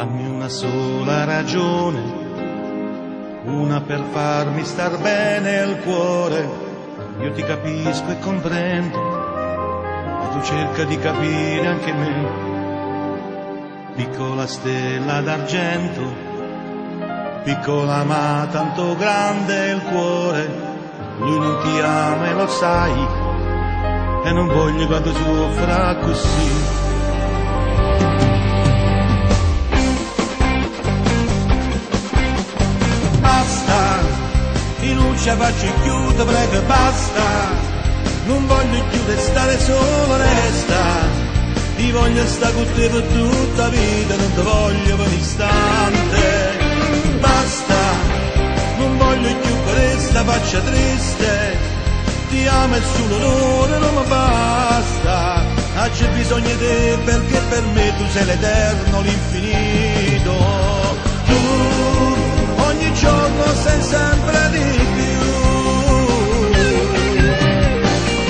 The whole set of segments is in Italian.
Dammi una sola ragione, una per farmi star bene al cuore. Io ti capisco e comprendo, ma tu cerca di capire anche me. Piccola stella d'argento, piccola ma tanto grande il cuore. Lui non ti ama e lo sai, e non voglio quando soffra così. Non ci faccio chiudere, prego, basta. Non voglio più restare solo, resta. Ti voglio stare con te per tutta la vita, non ti voglio per un istante. Basta, non voglio più questa faccia triste. Ti amo e solo l'onore non mi basta. C'è bisogno di te perché per me tu sei l'eterno, l'infinito. Tu ogni giorno sei sempre di più.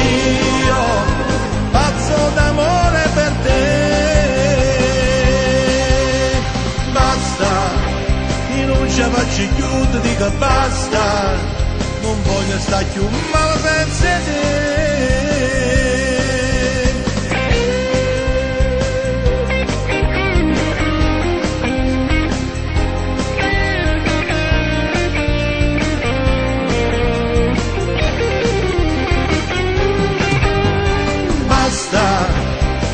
Io pazzo d'amore per te. Basta, io non ci faccio più, ti dico basta. Non voglio stare più male senza te.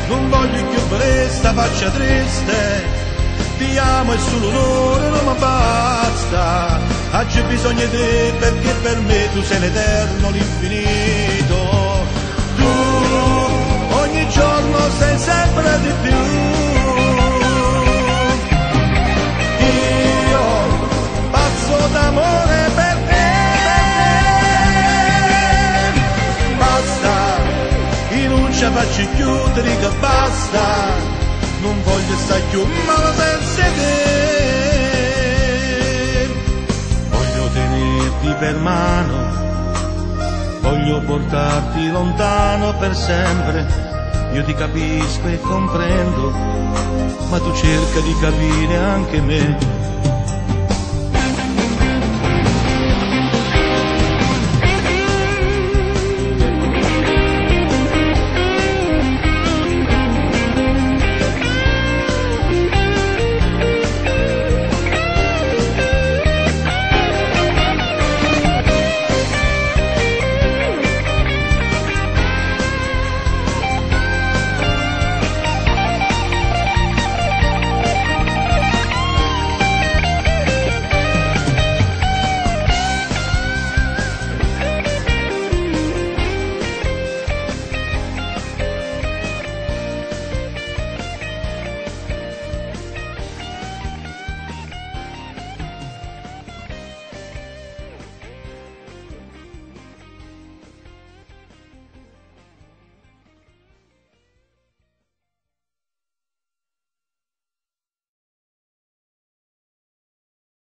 Non voglio più questa faccia triste. Ti amo e solo l'onore non mi basta. C'è bisogno di te perché per me tu sei l'eterno, l'infinito. Tu ogni giorno sei sempre di più. Io pazzo d'amore per te. Ci faccio chiudere che basta, non voglio stare più male senza te. Voglio tenerti per mano, voglio portarti lontano per sempre. Io ti capisco e comprendo, ma tu cerca di capire anche me.